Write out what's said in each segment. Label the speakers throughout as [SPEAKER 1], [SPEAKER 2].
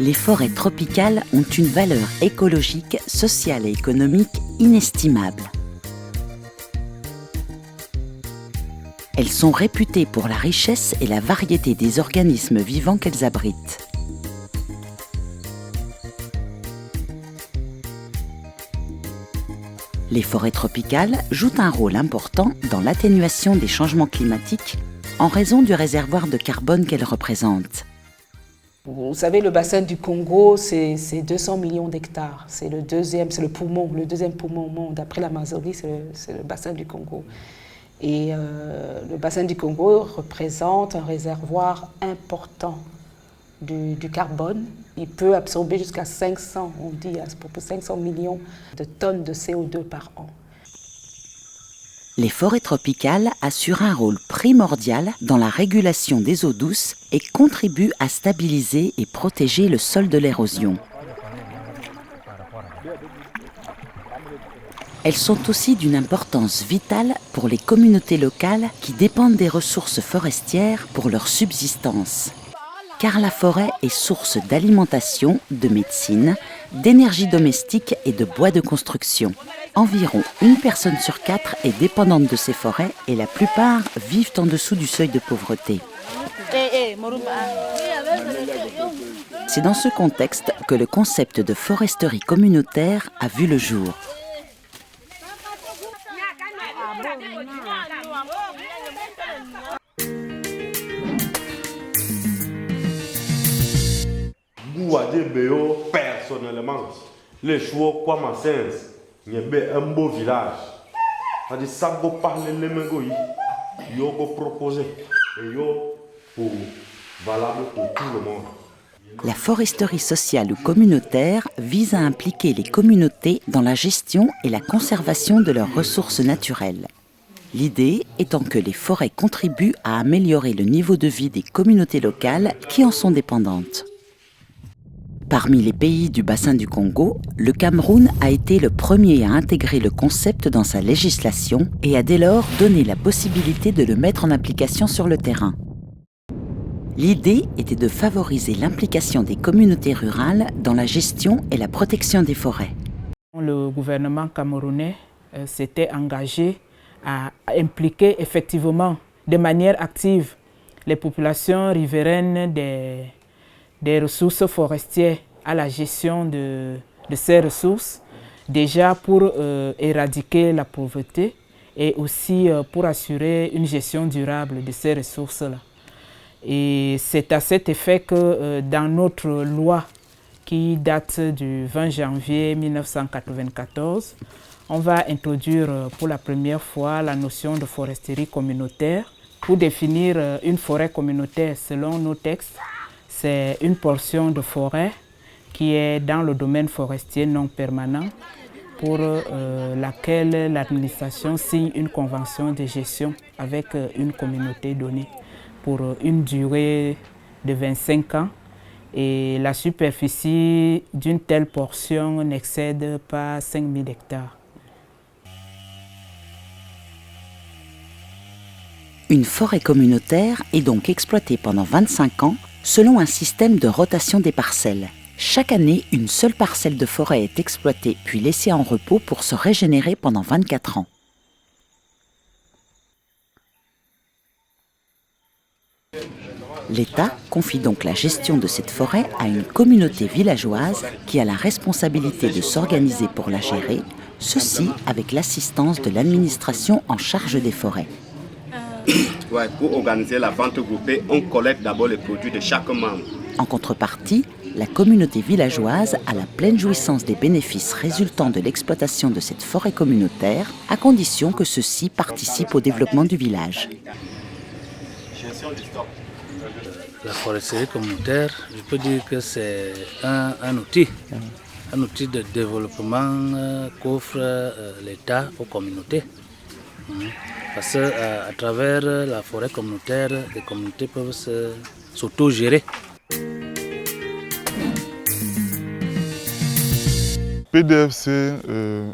[SPEAKER 1] Les forêts tropicales ont une valeur écologique, sociale et économique inestimable. Elles sont réputées pour la richesse et la variété des organismes vivants qu'elles abritent. Les forêts tropicales jouent un rôle important dans l'atténuation des changements climatiques en raison du réservoir de carbone qu'elles représentent.
[SPEAKER 2] Vous savez, le bassin du Congo, c'est 200 millions d'hectares. C'est le deuxième poumon au monde. Après l'Amazonie, c'est le bassin du Congo. Et le bassin du Congo représente un réservoir important du carbone. Il peut absorber jusqu'à 500, on dit à ce propos, 500 millions de tonnes de CO2 par an.
[SPEAKER 1] Les forêts tropicales assurent un rôle primordial dans la régulation des eaux douces et contribuent à stabiliser et protéger le sol de l'érosion. Elles sont aussi d'une importance vitale pour les communautés locales qui dépendent des ressources forestières pour leur subsistance. Car la forêt est source d'alimentation, de médecine, d'énergie domestique et de bois de construction. Environ 1 personne sur 4 est dépendante de ces forêts et la plupart vivent en dessous du seuil de pauvreté. C'est dans ce contexte que le concept de foresterie communautaire a vu le jour.
[SPEAKER 3] Personnellement, les choix comme en sens, il y a un beau village. C'est ça que parler les mengoïs, il y a proposé et il y a valable pour tout le monde.
[SPEAKER 1] La foresterie sociale ou communautaire vise à impliquer les communautés dans la gestion et la conservation de leurs ressources naturelles. L'idée étant que les forêts contribuent à améliorer le niveau de vie des communautés locales qui en sont dépendantes. Parmi les pays du bassin du Congo, le Cameroun a été le premier à intégrer le concept dans sa législation et a dès lors donné la possibilité de le mettre en application sur le terrain. L'idée était de favoriser l'implication des communautés rurales dans la gestion et la protection des forêts.
[SPEAKER 4] Le gouvernement camerounais s'était engagé à impliquer effectivement de manière active les populations riveraines des ressources forestières à la gestion de ces ressources, déjà pour éradiquer la pauvreté et aussi pour assurer une gestion durable de ces ressources-là. Et c'est à cet effet que dans notre loi qui date du 20 janvier 1994, on va introduire pour la première fois la notion de foresterie communautaire. Pour définir une forêt communautaire selon nos textes, c'est une portion de forêt qui est dans le domaine forestier non permanent pour laquelle l'administration signe une convention de gestion avec une communauté donnée pour une durée de 25 ans et la superficie d'une telle portion n'excède pas 5000 hectares.
[SPEAKER 1] Une forêt communautaire est donc exploitée pendant 25 ans selon un système de rotation des parcelles. Chaque année, une seule parcelle de forêt est exploitée puis laissée en repos pour se régénérer pendant 24 ans. L'État confie donc la gestion de cette forêt à une communauté villageoise qui a la responsabilité de s'organiser pour la gérer, ceci avec l'assistance de l'administration en charge des forêts.
[SPEAKER 5] Ouais, pour organiser la vente groupée, on collecte d'abord les produits de chaque membre.
[SPEAKER 1] En contrepartie, la communauté villageoise a la pleine jouissance des bénéfices résultant de l'exploitation de cette forêt communautaire, à condition que ceux-ci participent au développement du village.
[SPEAKER 6] La foresterie communautaire, je peux dire que c'est un outil de développement qu'offre l'État aux communautés. Parce qu'à travers la forêt communautaire, les communautés peuvent s'auto-gérer.
[SPEAKER 7] PDFC,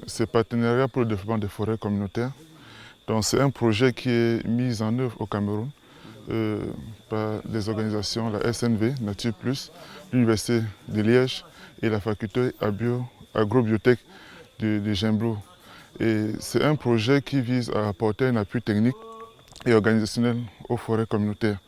[SPEAKER 7] c'est Partenariat pour le développement des forêts communautaires. Donc c'est un projet qui est mis en œuvre au Cameroun par des organisations, la SNV, Nature Plus, l'Université de Liège et la faculté agrobiotech de Gembloux. Et c'est un projet qui vise à apporter un appui technique et organisationnel aux forêts communautaires.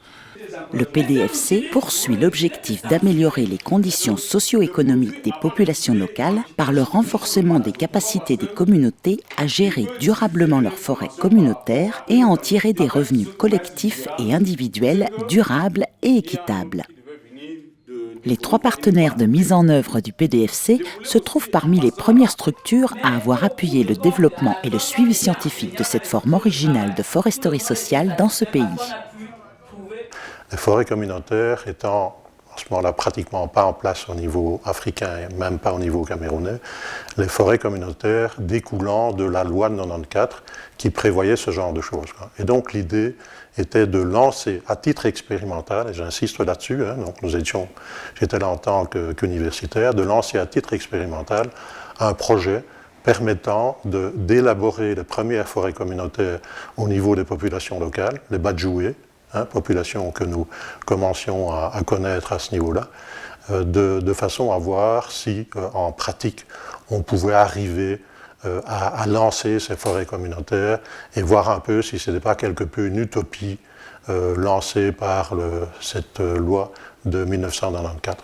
[SPEAKER 1] Le PDFC poursuit l'objectif d'améliorer les conditions socio-économiques des populations locales par le renforcement des capacités des communautés à gérer durablement leurs forêts communautaires et à en tirer des revenus collectifs et individuels durables et équitables. Les 3 partenaires de mise en œuvre du PDFC se trouvent parmi les premières structures à avoir appuyé le développement et le suivi scientifique de cette forme originale de foresterie sociale dans ce pays.
[SPEAKER 8] Les forêts communautaires étant en ce moment-là pratiquement pas en place au niveau africain et même pas au niveau camerounais, les forêts communautaires découlant de la loi de 94 qui prévoyait ce genre de choses. Et donc l'idée était de lancer à titre expérimental, et j'insiste là-dessus, donc j'étais là en tant qu'universitaire, de lancer à titre expérimental un projet permettant d'élaborer les premières forêts communautaires au niveau des populations locales, les Badjoués, population que nous commencions à connaître à ce niveau-là, de façon à voir si, en pratique, on pouvait arriver à lancer ces forêts communautaires et voir un peu si ce n'était pas quelque peu une utopie lancée par cette loi de 1994.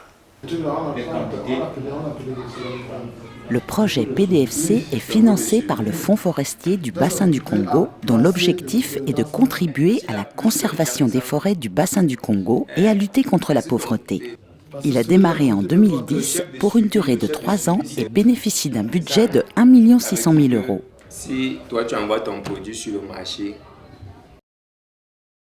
[SPEAKER 1] Le projet PDFC est financé par le Fonds forestier du bassin du Congo, dont l'objectif est de contribuer à la conservation des forêts du bassin du Congo et à lutter contre la pauvreté. Il a démarré en 2010 pour une durée de 3 ans et bénéficie d'un budget de 1 600 000 €.
[SPEAKER 9] Si toi tu envoies ton produit sur le marché,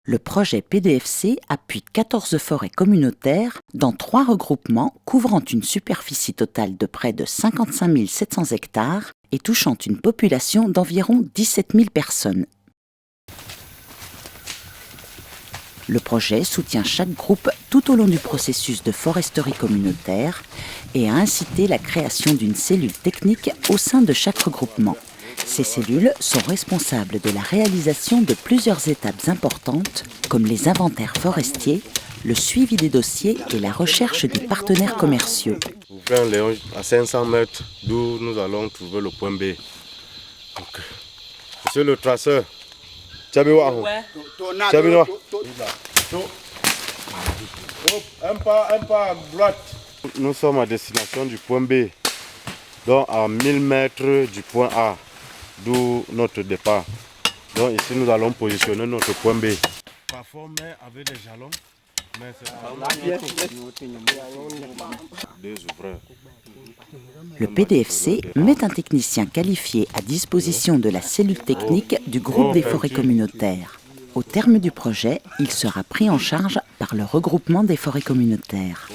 [SPEAKER 1] le projet PDFC appuie 14 forêts communautaires dans 3 regroupements couvrant une superficie totale de près de 55 700 hectares et touchant une population d'environ 17 000 personnes. Le projet soutient chaque groupe tout au long du processus de foresterie communautaire et a incité la création d'une cellule technique au sein de chaque regroupement. Ces cellules sont responsables de la réalisation de plusieurs étapes importantes, comme les inventaires forestiers, le suivi des dossiers et la recherche des partenaires commerciaux.
[SPEAKER 3] Ouvrons Léon à 500 mètres d'où nous allons trouver le point B. Donc, monsieur le traceur, un pas à droite. Nous sommes à destination du point B, donc à 1000 mètres du point A, d'où notre départ. Donc ici nous allons positionner notre point B. Parfois on met avec des jalons, mais c'est des ouvreurs.
[SPEAKER 1] Le PDFC met un technicien qualifié à disposition de la cellule technique du groupe des forêts communautaires. Au terme du projet, il sera pris en charge par le regroupement des forêts communautaires.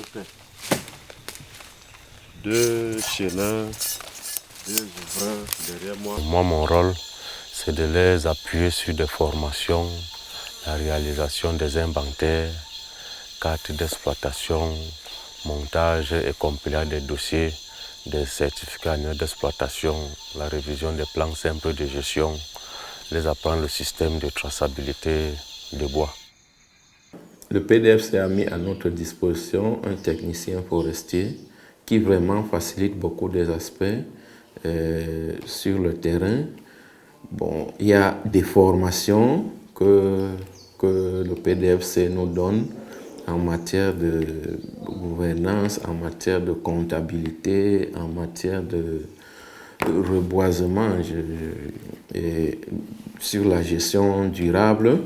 [SPEAKER 3] 2 chenins, 2 ouvreurs derrière moi. Moi, mon rôle, c'est de les appuyer sur des formations, la réalisation des inventaires, cartes d'exploitation, montage et compilage des dossiers, des certificats annuels d'exploitation, la révision des plans simples de gestion, les apprendre le système de traçabilité des bois.
[SPEAKER 9] le PDFC a mis à notre disposition un technicien forestier qui vraiment facilite beaucoup des aspects sur le terrain. Bon, il y a des formations que le PDFC nous donne en matière de gouvernance, en matière de comptabilité, en matière de reboisement et sur la gestion durable.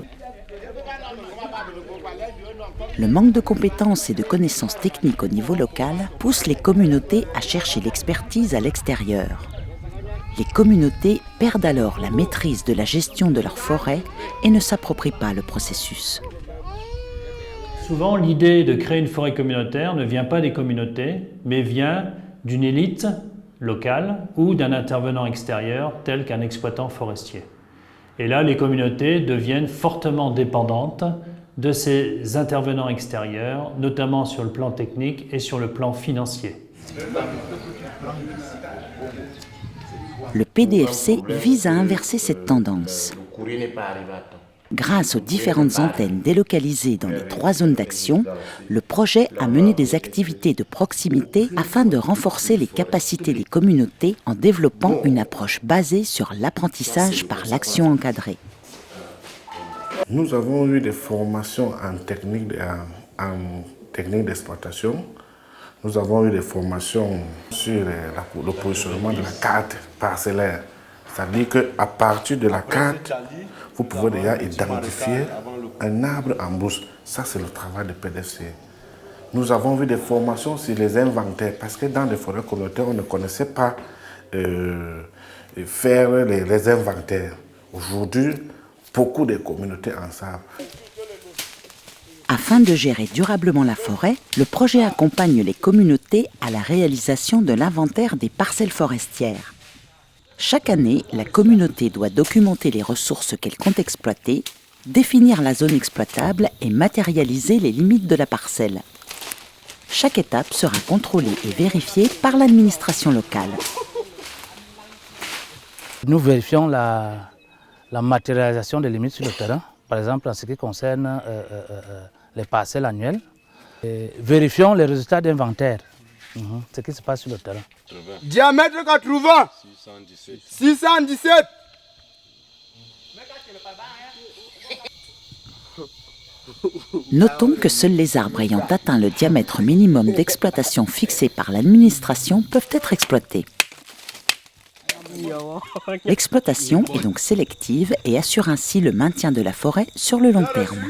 [SPEAKER 1] Le manque de compétences et de connaissances techniques au niveau local pousse les communautés à chercher l'expertise à l'extérieur. Les communautés perdent alors la maîtrise de la gestion de leurs forêts et ne s'approprient pas le processus.
[SPEAKER 10] Souvent, l'idée de créer une forêt communautaire ne vient pas des communautés, mais vient d'une élite locale ou d'un intervenant extérieur tel qu'un exploitant forestier. Et là, les communautés deviennent fortement dépendantes de ces intervenants extérieurs, notamment sur le plan technique et sur le plan financier.
[SPEAKER 1] Le PDFC vise à inverser cette tendance. Grâce aux différentes antennes délocalisées dans les 3 zones d'action, le projet a mené des activités de proximité afin de renforcer les capacités des communautés en développant une approche basée sur l'apprentissage par l'action encadrée.
[SPEAKER 11] Nous avons eu des formations en technique d'exploitation. Nous avons eu des formations sur le positionnement de la carte parcellaire. C'est-à-dire qu'à partir de la carte, vous pouvez déjà identifier un arbre en brousse. Ça, c'est le travail de PDFC. Nous avons vu des formations sur les inventaires, parce que dans les forêts communautaires, on ne connaissait pas faire les inventaires. Aujourd'hui, beaucoup de communautés en savent.
[SPEAKER 1] Afin de gérer durablement la forêt, le projet accompagne les communautés à la réalisation de l'inventaire des parcelles forestières. Chaque année, la communauté doit documenter les ressources qu'elle compte exploiter, définir la zone exploitable et matérialiser les limites de la parcelle. Chaque étape sera contrôlée et vérifiée par l'administration locale.
[SPEAKER 6] Nous vérifions la matérialisation des limites sur le terrain, par exemple en ce qui concerne les parcelles annuelles. Et vérifions les résultats d'inventaire, ce qui se passe sur le terrain.
[SPEAKER 12] Diamètre 80, 617.
[SPEAKER 1] Notons que seuls les arbres ayant atteint le diamètre minimum d'exploitation fixé par l'administration peuvent être exploités. L'exploitation est donc sélective et assure ainsi le maintien de la forêt sur le long terme.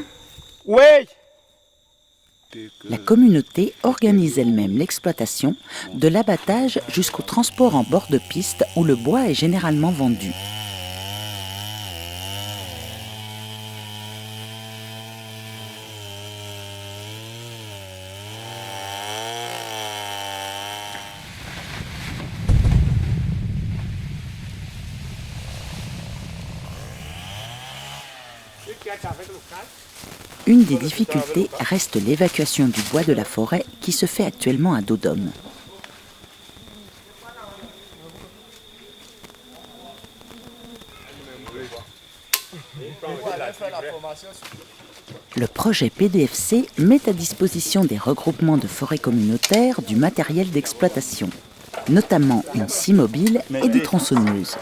[SPEAKER 1] La communauté organise elle-même l'exploitation, de l'abattage jusqu'au transport en bord de piste où le bois est généralement vendu. Une des difficultés reste l'évacuation du bois de la forêt qui se fait actuellement à dos d'homme. Le projet PDFC met à disposition des regroupements de forêts communautaires du matériel d'exploitation, notamment une scie mobile et des tronçonneuses.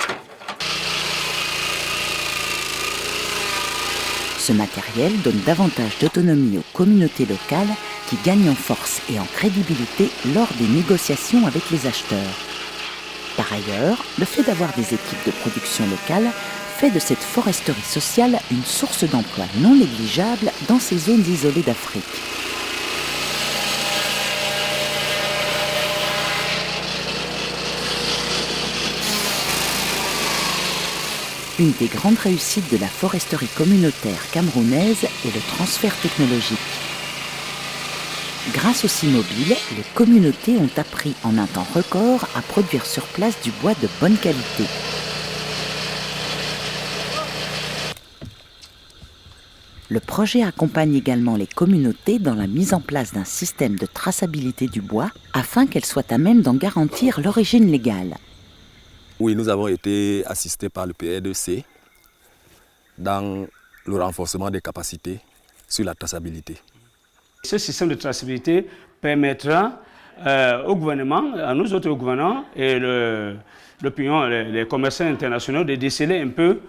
[SPEAKER 1] Ce matériel donne davantage d'autonomie aux communautés locales qui gagnent en force et en crédibilité lors des négociations avec les acheteurs. Par ailleurs, le fait d'avoir des équipes de production locales fait de cette foresterie sociale une source d'emploi non négligeable dans ces zones isolées d'Afrique. Une des grandes réussites de la foresterie communautaire camerounaise est le transfert technologique. Grâce aux scies mobiles, les communautés ont appris en un temps record à produire sur place du bois de bonne qualité. Le projet accompagne également les communautés dans la mise en place d'un système de traçabilité du bois afin qu'elles soient à même d'en garantir l'origine légale.
[SPEAKER 13] Oui, nous avons été assistés par le PDFC dans le renforcement des capacités sur la traçabilité.
[SPEAKER 14] Ce système de traçabilité permettra au gouvernement, à nous autres gouvernants et l'opinion, les commerçants internationaux de déceler un peu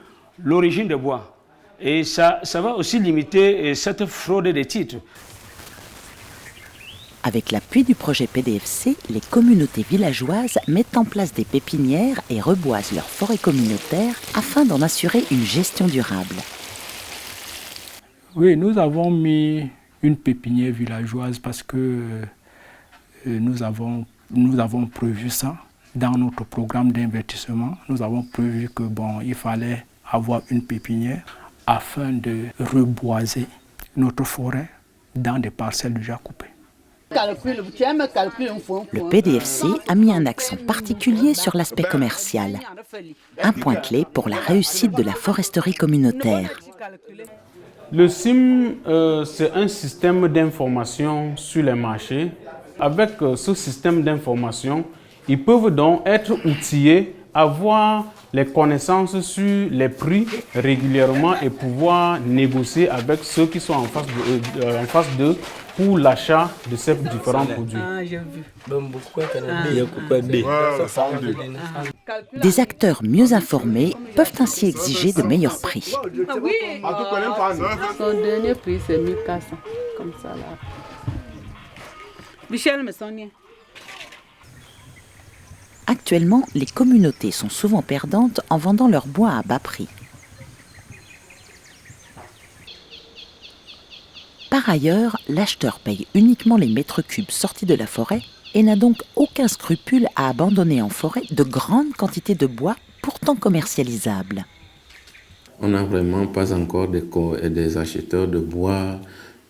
[SPEAKER 14] l'origine des bois. Et ça va aussi limiter cette fraude des titres.
[SPEAKER 1] Avec l'appui du projet PDFC, les communautés villageoises mettent en place des pépinières et reboisent leurs forêts communautaires afin d'en assurer une gestion durable.
[SPEAKER 15] Oui, nous avons mis une pépinière villageoise parce que nous avons prévu ça dans notre programme d'investissement. Nous avons prévu que il fallait avoir une pépinière afin de reboiser notre forêt dans des parcelles déjà coupées.
[SPEAKER 1] Le PDFC a mis un accent particulier sur l'aspect commercial, un point clé pour la réussite de la foresterie communautaire.
[SPEAKER 16] Le SIM, c'est un système d'information sur les marchés. Avec ce système d'information, ils peuvent donc être outillés avoir les connaissances sur les prix régulièrement et pouvoir négocier avec ceux qui sont en face d'eux pour l'achat de ces différents produits.
[SPEAKER 1] Des acteurs mieux informés peuvent ainsi exiger de meilleurs prix.
[SPEAKER 2] Son dernier prix, c'est 1400, comme ça là. Michel me sonne.
[SPEAKER 1] Actuellement, les communautés sont souvent perdantes en vendant leur bois à bas prix. Par ailleurs, l'acheteur paye uniquement les mètres cubes sortis de la forêt et n'a donc aucun scrupule à abandonner en forêt de grandes quantités de bois pourtant commercialisables.
[SPEAKER 9] On n'a vraiment pas encore des acheteurs de bois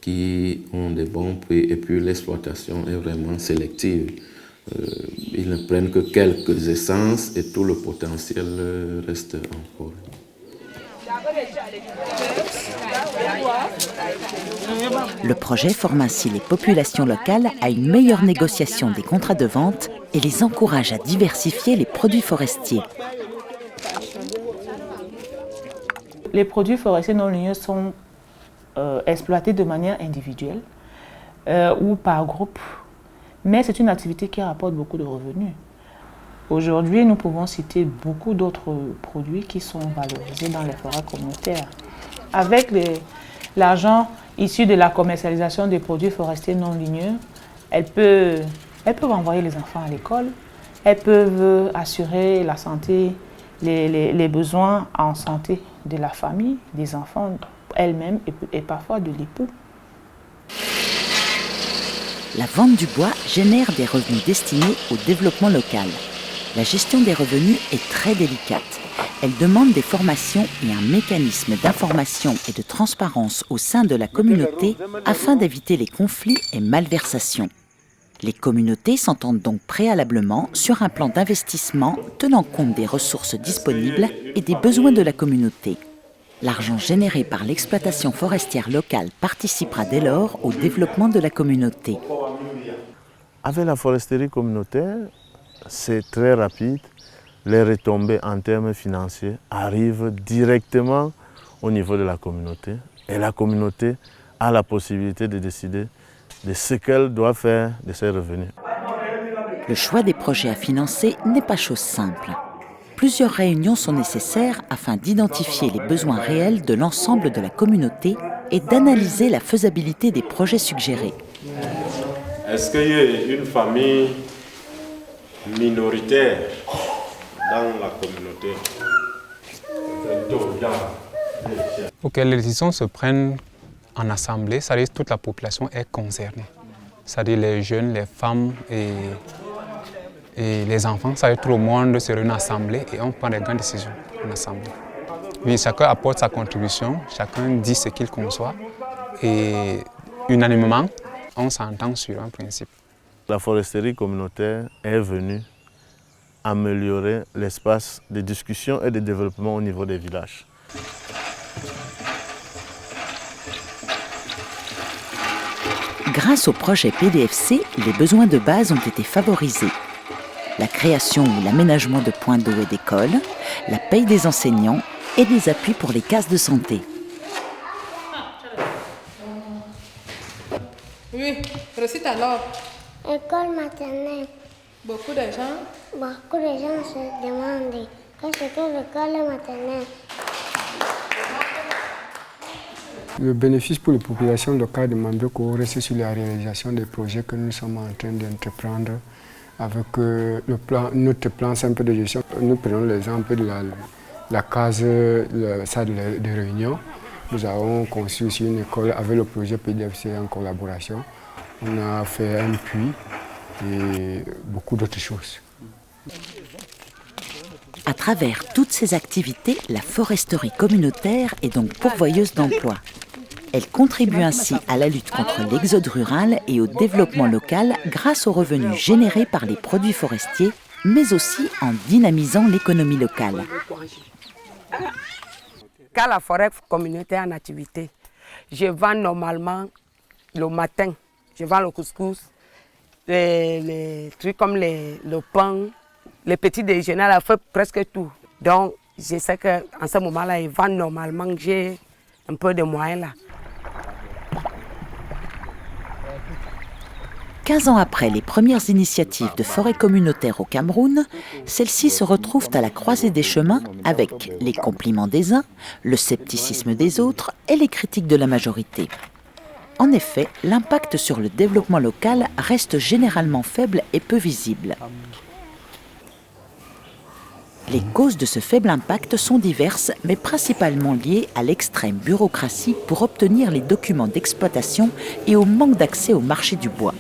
[SPEAKER 9] qui ont des bons prix et puis l'exploitation est vraiment sélective. Ils ne prennent que quelques essences et tout le potentiel reste en forêt.
[SPEAKER 1] Le projet forme ainsi les populations locales à une meilleure négociation des contrats de vente et les encourage à diversifier les produits forestiers.
[SPEAKER 4] Les produits forestiers non ligneux sont exploités de manière individuelle ou par groupe, mais c'est une activité qui rapporte beaucoup de revenus. Aujourd'hui, nous pouvons citer beaucoup d'autres produits qui sont valorisés dans les forêts communautaires. Avec l'argent issu de la commercialisation des produits forestiers non ligneux, elles peuvent envoyer les enfants à l'école, elles peuvent assurer la santé, les besoins en santé de la famille, des enfants elles-mêmes et parfois de l'époux.
[SPEAKER 1] La vente du bois génère des revenus destinés au développement local. La gestion des revenus est très délicate. Elle demande des formations et un mécanisme d'information et de transparence au sein de la communauté afin d'éviter les conflits et malversations. Les communautés s'entendent donc préalablement sur un plan d'investissement tenant compte des ressources disponibles et des besoins de la communauté. L'argent généré par l'exploitation forestière locale participera dès lors au développement de la communauté.
[SPEAKER 17] Avec la foresterie communautaire, c'est très rapide. Les retombées en termes financiers arrivent directement au niveau de la communauté. Et la communauté a la possibilité de décider de ce qu'elle doit faire de ses revenus.
[SPEAKER 1] Le choix des projets à financer n'est pas chose simple. Plusieurs réunions sont nécessaires afin d'identifier les besoins réels de l'ensemble de la communauté et d'analyser la faisabilité des projets suggérés.
[SPEAKER 3] Est-ce qu'il y a une famille minoritaire dans la communauté?
[SPEAKER 18] Pour que les décisions se prennent en assemblée, c'est-à-dire que toute la population est concernée. C'est-à-dire les jeunes, les femmes et les enfants, c'est-à-dire tout le monde se réunit en assemblée et on prend des grandes décisions en assemblée. Oui, chacun apporte sa contribution, chacun dit ce qu'il conçoit et unanimement, on s'entend sur un principe.
[SPEAKER 17] La foresterie communautaire est venue améliorer l'espace de discussion et de développement au niveau des villages.
[SPEAKER 1] Grâce au projet PDFC, les besoins de base ont été favorisés. La création ou l'aménagement de points d'eau et d'écoles, la paye des enseignants et des appuis pour les cases de santé.
[SPEAKER 19] Oui, récite alors.
[SPEAKER 20] École maternelle.
[SPEAKER 19] Beaucoup de gens
[SPEAKER 20] Se demandent qu'est-ce que l'école maternelle.
[SPEAKER 21] Le bénéfice pour les populations locales de Mambéko reste sur la réalisation des projets que nous sommes en train d'entreprendre avec notre plan simple de gestion. Nous prenons l'exemple de la case de réunion. Nous avons conçu aussi une école avec le projet PDFC en collaboration. On a fait un puits et beaucoup d'autres choses.
[SPEAKER 1] À travers toutes ces activités, la foresterie communautaire est donc pourvoyeuse d'emplois. Elle contribue ainsi à la lutte contre l'exode rural et au développement local grâce aux revenus générés par les produits forestiers, mais aussi en dynamisant l'économie locale.
[SPEAKER 22] Quand la forêt communautaire est en activité, je vends normalement le matin, je vends le couscous, les trucs comme le pain, Les petits déjeuners, elle a fait presque tout. Donc, je sais qu'en ce moment-là, ils vendent normalement, j'ai un peu de moyens là.
[SPEAKER 1] 15 ans après les premières initiatives de forêt communautaire au Cameroun, celles-ci se retrouvent à la croisée des chemins avec les compliments des uns, le scepticisme des autres et les critiques de la majorité. En effet, l'impact sur le développement local reste généralement faible et peu visible. Les causes de ce faible impact sont diverses, mais principalement liées à l'extrême bureaucratie pour obtenir les documents d'exploitation et au manque d'accès au marché du bois.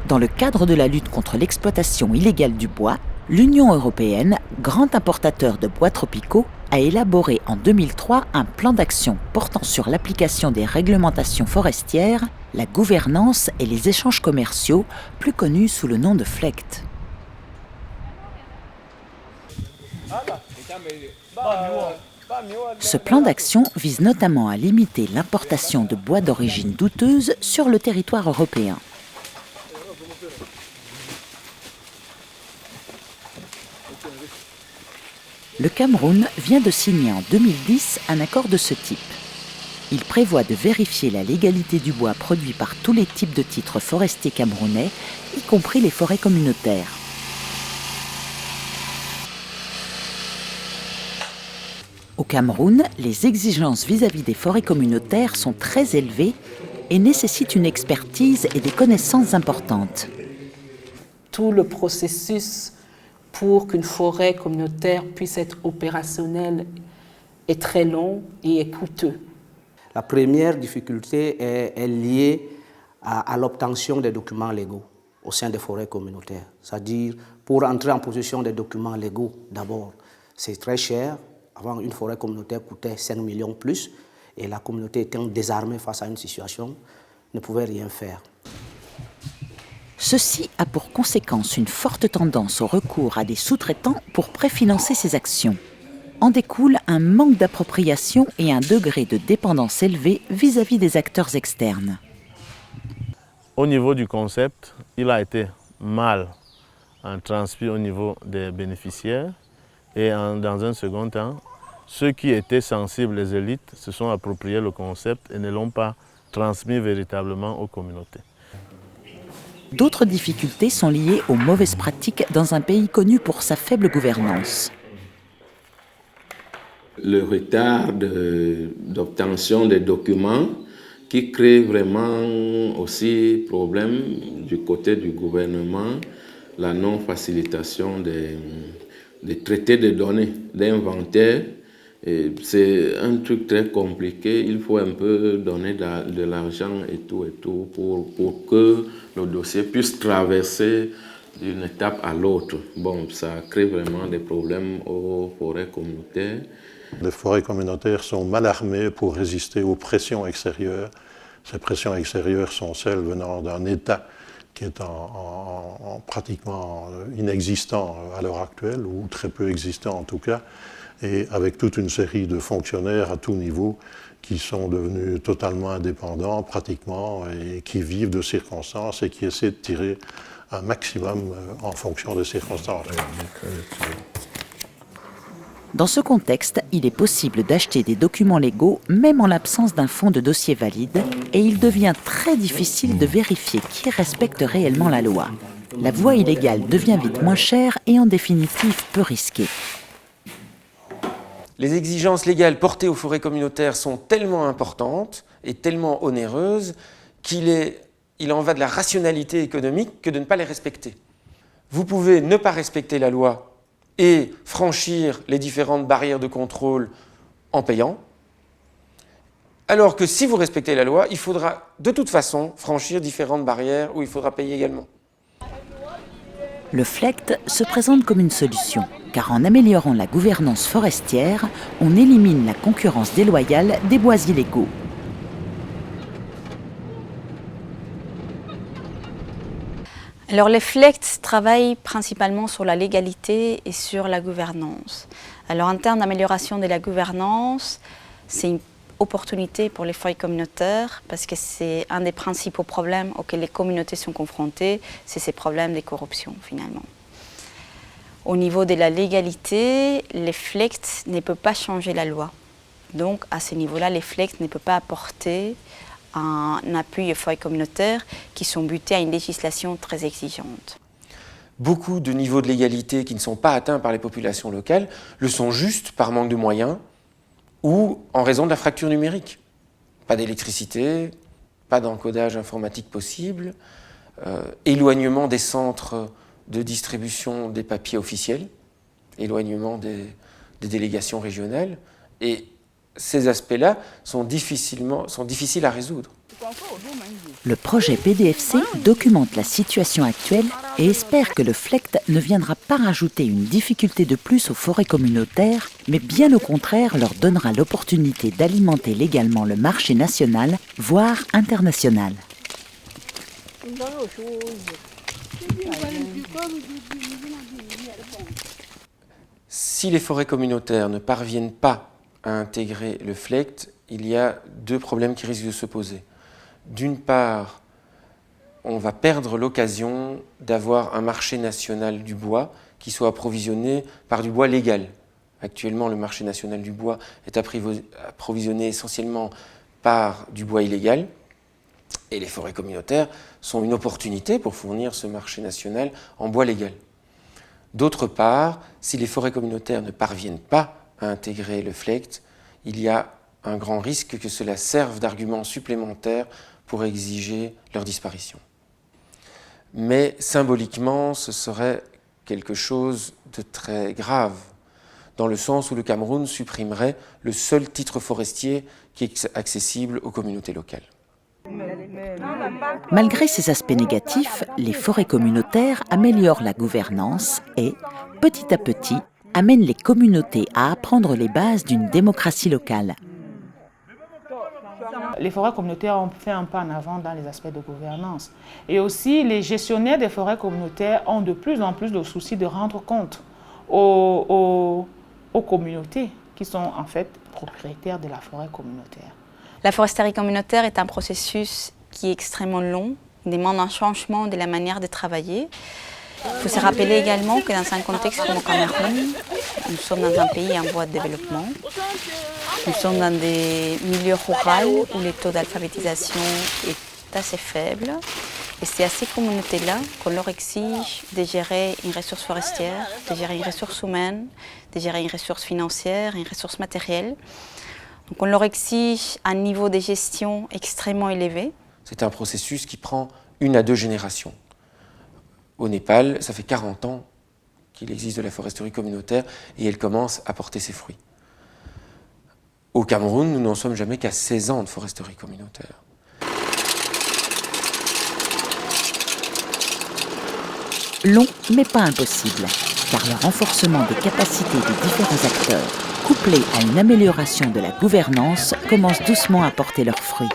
[SPEAKER 1] Dans le cadre de la lutte contre l'exploitation illégale du bois, l'Union européenne, grand importateur de bois tropicaux, a élaboré en 2003 un plan d'action portant sur l'application des réglementations forestières, la gouvernance et les échanges commerciaux, plus connus sous le nom de FLEGT. Ce plan d'action vise notamment à limiter l'importation de bois d'origine douteuse sur le territoire européen. Le Cameroun vient de signer en 2010 un accord de ce type. Il prévoit de vérifier la légalité du bois produit par tous les types de titres forestiers camerounais, y compris les forêts communautaires. Au Cameroun, les exigences vis-à-vis des forêts communautaires sont très élevées et nécessitent une expertise et des connaissances importantes.
[SPEAKER 2] Tout le processus pour qu'une forêt communautaire puisse être opérationnelle est très long et est coûteux.
[SPEAKER 5] La première difficulté est liée à l'obtention des documents légaux au sein des forêts communautaires. C'est-à-dire, pour entrer en possession des documents légaux, d'abord, c'est très cher. Avant, une forêt communautaire coûtait 5 millions plus, et la communauté étant désarmée face à une situation, ne pouvait rien faire.
[SPEAKER 1] Ceci a pour conséquence une forte tendance au recours à des sous-traitants pour préfinancer ces actions. En découle un manque d'appropriation et un degré de dépendance élevé vis-à-vis des acteurs externes.
[SPEAKER 17] Au niveau du concept, il a été mal transmis au niveau des bénéficiaires et dans un second temps, ceux qui étaient sensibles, les élites, se sont appropriés le concept et ne l'ont pas transmis véritablement aux communautés.
[SPEAKER 1] D'autres difficultés sont liées aux mauvaises pratiques dans un pays connu pour sa faible gouvernance.
[SPEAKER 9] Le retard d'obtention des documents qui crée vraiment aussi problème du côté du gouvernement, la non-facilitation des traités de données, d'inventaire. C'est un truc très compliqué, il faut un peu donner de l'argent et tout pour que le dossier puisse traverser d'une étape à l'autre. Bon, ça crée vraiment des problèmes aux forêts communautaires.
[SPEAKER 8] Les forêts communautaires sont mal armées pour résister aux pressions extérieures. Ces pressions extérieures sont celles venant d'un État qui est pratiquement inexistant à l'heure actuelle, ou très peu existant en tout cas, et avec toute une série de fonctionnaires à tout niveau qui sont devenus totalement indépendants pratiquement et qui vivent de circonstances et qui essaient de tirer un maximum en fonction des circonstances.
[SPEAKER 1] Dans ce contexte, il est possible d'acheter des documents légaux même en l'absence d'un fonds de dossier valide et il devient très difficile de vérifier qui respecte réellement la loi. La voie illégale devient vite moins chère et en définitive peu risquée.
[SPEAKER 7] Les exigences légales portées aux forêts communautaires sont tellement importantes et tellement onéreuses qu'il en va de la rationalité économique que de ne pas les respecter. Vous pouvez ne pas respecter la loi et franchir les différentes barrières de contrôle en payant, alors que si vous respectez la loi, il faudra de toute façon franchir différentes barrières où il faudra payer également.
[SPEAKER 1] Le FLEGT se présente comme une solution, car en améliorant la gouvernance forestière, on élimine la concurrence déloyale des bois illégaux.
[SPEAKER 23] Alors les FLEGT travaillent principalement sur la légalité et sur la gouvernance. Alors en termes d'amélioration de la gouvernance, c'est une opportunité pour les forêts communautaires parce que c'est un des principaux problèmes auxquels les communautés sont confrontées, c'est ces problèmes de corruption finalement. Au niveau de la légalité, les FLEGT ne peuvent pas changer la loi. Donc à ce niveau-là, les FLEGT ne peuvent pas apporter un appui aux forêts communautaires qui sont butées à une législation très exigeante.
[SPEAKER 7] Beaucoup de niveaux de légalité qui ne sont pas atteints par les populations locales le sont juste par manque de moyens ou en raison de la fracture numérique. Pas d'électricité, pas d'encodage informatique possible, éloignement des centres de distribution des papiers officiels, éloignement des délégations régionales. Et ces aspects-là sont difficiles à résoudre.
[SPEAKER 1] Le projet PDFC documente la situation actuelle et espère que le FLEGT ne viendra pas rajouter une difficulté de plus aux forêts communautaires, mais bien au contraire leur donnera l'opportunité d'alimenter légalement le marché national, voire international.
[SPEAKER 7] Si les forêts communautaires ne parviennent pas à intégrer le FLEGT, il y a deux problèmes qui risquent de se poser. D'une part, on va perdre l'occasion d'avoir un marché national du bois qui soit approvisionné par du bois légal. Actuellement, le marché national du bois est approvisionné essentiellement par du bois illégal. Et les forêts communautaires sont une opportunité pour fournir ce marché national en bois légal. D'autre part, si les forêts communautaires ne parviennent pas à intégrer le FLEGT, il y a un grand risque que cela serve d'argument supplémentaire pour exiger leur disparition. Mais symboliquement, ce serait quelque chose de très grave, dans le sens où le Cameroun supprimerait le seul titre forestier qui est accessible aux communautés locales.
[SPEAKER 1] Malgré ces aspects négatifs, les forêts communautaires améliorent la gouvernance et, petit à petit, amènent les communautés à apprendre les bases d'une démocratie locale.
[SPEAKER 4] Les forêts communautaires ont fait un pas en avant dans les aspects de gouvernance. Et aussi, les gestionnaires des forêts communautaires ont de plus en plus le souci de rendre compte aux communautés qui sont en fait propriétaires de la forêt communautaire.
[SPEAKER 23] La foresterie communautaire est un processus qui est extrêmement long, il demande un changement de la manière de travailler. Il faut se rappeler également que dans un contexte comme au Cameroun, nous sommes dans un pays en voie de développement. Nous sommes dans des milieux ruraux où le taux d'alphabétisation est assez faible. Et c'est à ces communautés-là qu'on leur exige de gérer une ressource forestière, de gérer une ressource humaine, de gérer une ressource financière, une ressource matérielle. Donc on leur exige un niveau de gestion extrêmement élevé.
[SPEAKER 7] C'est un processus qui prend 1 à 2 générations. Au Népal, ça fait 40 ans qu'il existe de la foresterie communautaire et elle commence à porter ses fruits. Au Cameroun, nous n'en sommes jamais qu'à 16 ans de foresterie communautaire.
[SPEAKER 1] Long, mais pas impossible, car le renforcement des capacités des différents acteurs, couplé à une amélioration de la gouvernance, commence doucement à porter leurs fruits.